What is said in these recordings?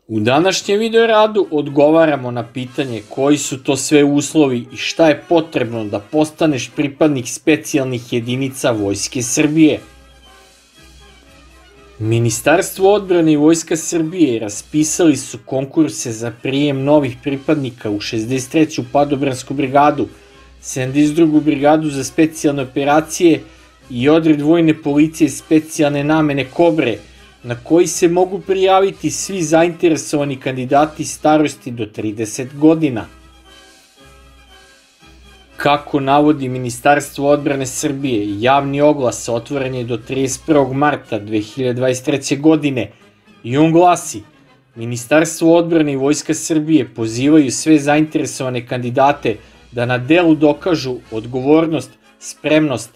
U današnjem video radu odgovaramo na pitanje koji su to sve uslovi i šta je potrebno da postaneš pripadnik specijalnih jedinica Vojske Srbije. Ministarstvo odbrane i Vojska Srbije raspisali su konkurse za prijem novih pripadnika u 63. padobransku brigadu, 72. brigadu za specijalne operacije i odred vojne policije specijalne namene Kobre, na koji se mogu prijaviti svi zainteresovani kandidati starosti do 30 godina. Kako navodi Ministarstvo odbrane Srbije, javni oglas otvoren je do 31. marta 2023. godine i on glasi: Ministarstvo odbrane i Vojska Srbije pozivaju sve zainteresovane kandidate da na delu dokažu odgovornost, spremnost,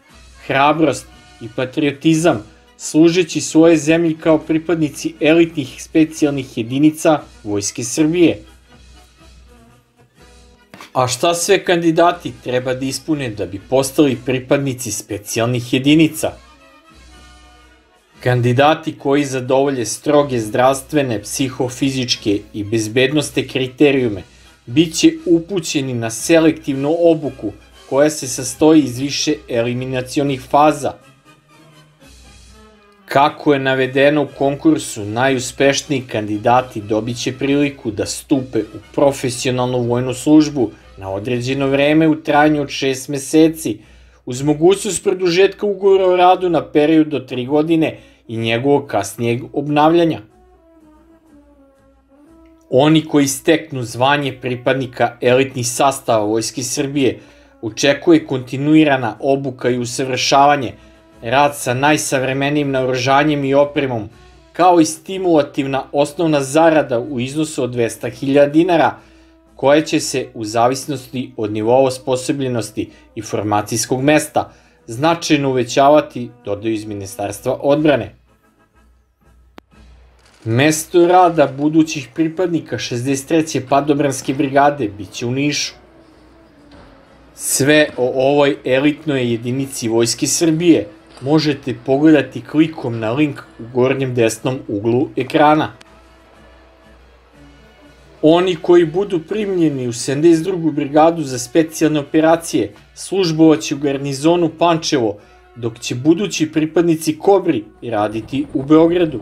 hrabrost i patriotizam, služeći svoje zemlji kao pripadnici elitnih specijalnih jedinica Vojske Srbije. A šta sve kandidati treba da ispune da bi postali pripadnici specijalnih jedinica? Kandidati koji zadovolje stroge zdravstvene, psihofizičke i bezbednosne kriterijume biće upućeni na selektivnu obuku koja se sastoji iz više eliminacionih faza. Kako je navedeno u konkursu, najuspešniji kandidati dobit će priliku da stupe u profesionalnu vojnu službu na određeno vreme u trajanju od 6 meseci, uz mogućnost produžetka ugovora o radu na period do 3 godine i njegovog kasnijeg obnavljanja. Oni koji steknu zvanje pripadnika elitnih sastava Vojske Srbije očekuje kontinuirana obuka i usavršavanje, rad sa najsavremenijim naoružanjem i opremom, kao i stimulativna osnovna zarada u iznosu od 200.000 dinara, koja će se, u zavisnosti od nivoa osposobljenosti i formacijskog mesta, značajno uvećavati, dodaju iz Ministarstva odbrane. Mesto rada budućih pripadnika 63. padobranske brigade biće u Nišu. Sve o ovoj elitnoj jedinici Vojske Srbije možete pogledati klikom na link u gornjem desnom uglu ekrana. Oni koji budu primljeni u 72. brigadu za specijalne operacije službovaće u garnizonu Pančevo, dok će budući pripadnici Kobri raditi u Beogradu.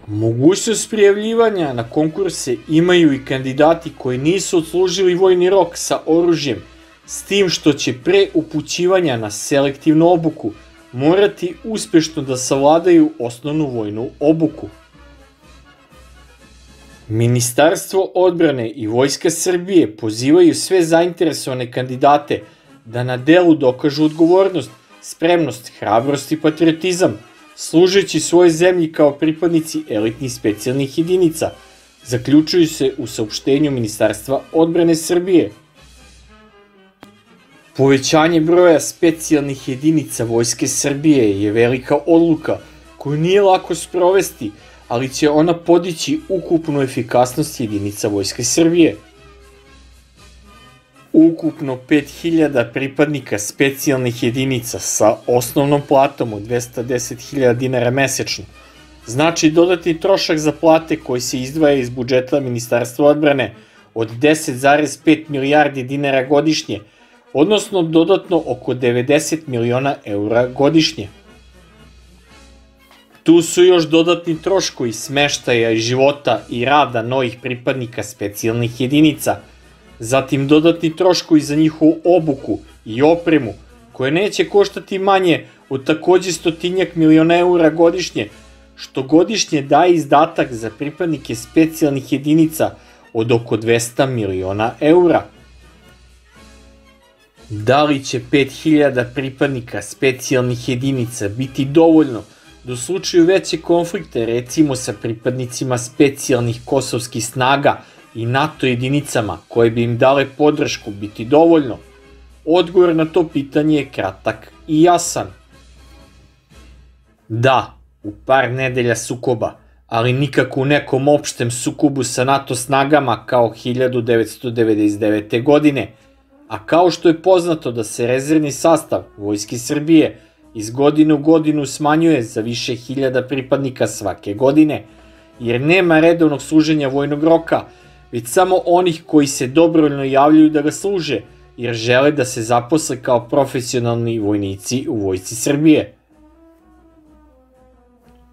Mogućnost prijavljivanja na konkurse imaju i kandidati koji nisu odslužili vojni rok sa oružjem, s tim što će pre upućivanja na selektivnu obuku morati uspešno da savladaju osnovnu vojnu obuku. Ministarstvo odbrane i Vojska Srbije pozivaju sve zainteresovane kandidate da na delu dokažu odgovornost, spremnost, hrabrost i patriotizam, služeći svoje zemlji kao pripadnici elitnih specijalnih jedinica, zaključuju se u saopštenju Ministarstva odbrane Srbije. Povećanje broja specijalnih jedinica Vojske Srbije je velika odluka koju nije lako sprovesti, ali će ona podići ukupnu efikasnost jedinica Vojske Srbije. Ukupno 5.000 pripadnika specijalnih jedinica sa osnovnom platom od 210.000 dinara mesečno znači dodatni trošak za plate koji se izdvaja iz budžeta Ministarstva odbrane od 10,5 milijardi dinara godišnje, odnosno dodatno oko 90 miliona eura godišnje. Tu su još dodatni troškovi smeštaja i života i rada novih pripadnika specijalnih jedinica, zatim dodatni troškovi za njihovu obuku i opremu, koje neće koštati manje od takođe 100 miliona eura godišnje, što godišnje daje izdatak za pripadnike specijalnih jedinica od oko 200 miliona eura. Da li će 5.000 pripadnika specijalnih jedinica biti dovoljno da u slučaju veće konflikte, recimo sa pripadnicima specijalnih kosovskih snaga i NATO jedinicama koje bi im dale podršku, biti dovoljno? Odgovor na to pitanje je kratak i jasan. Da, u par nedelja sukoba, ali nikako u nekom opštem sukobu sa NATO snagama kao 1999. godine, a kao što je poznato da se rezervni sastav Vojske Srbije iz godine u godinu smanjuje za više hiljada pripadnika svake godine, jer nema redovnog služenja vojnog roka, već samo onih koji se dobrovoljno javljaju da ga služe, jer žele da se zaposle kao profesionalni vojnici u Vojsci Srbije.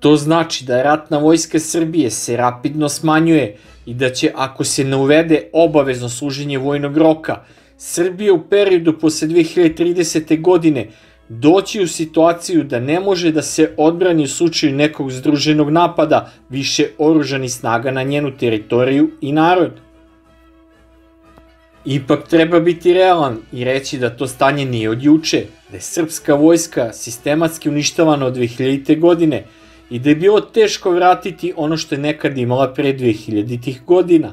To znači da ratna vojska Srbije se rapidno smanjuje i da će, ako se ne uvede obavezno služenje vojnog roka, Srbija u periodu posle 2030. godine doći u situaciju da ne može da se odbrani u slučaju nekog združenog napada više oružanih snaga na njenu teritoriju i narod. Ipak treba biti realan i reći da to stanje nije od juče, da je srpska vojska sistematski uništavana od 2000. godine i da je bilo teško vratiti ono što je nekad imala pre 2000-ih godina.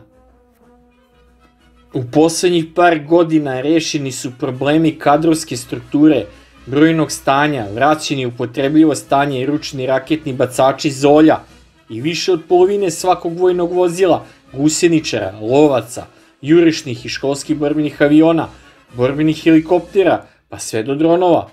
U poslednjih par godina rešeni su problemi kadrovske strukture, brojnog stanja, vraćeni u upotrebljivo stanje i ručni raketni bacači Zolja i više od polovine svakog vojnog vozila, guseničara, lovaca, jurišnih i školskih borbenih aviona, borbenih helikoptera, pa sve do dronova.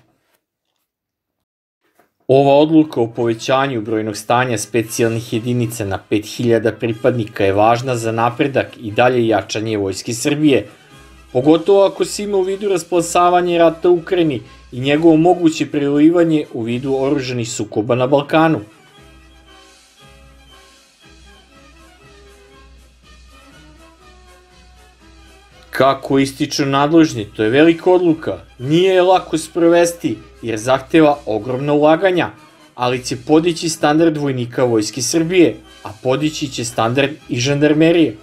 Ova odluka o povećanju brojnog stanja specijalnih jedinica na 5000 pripadnika je važna za napredak i dalje jačanje Vojske Srbije, pogotovo ako se ima u vidu rasplasavanje rata u Ukrajini i njegovo moguće prelivanje u vidu oružanih sukoba na Balkanu. Kako ističu nadležni, to je velika odluka, nije je lako sprovesti jer zahteva ogromna ulaganja, ali će podići standard vojnika Vojske Srbije, a podići će standard i žandarmerije.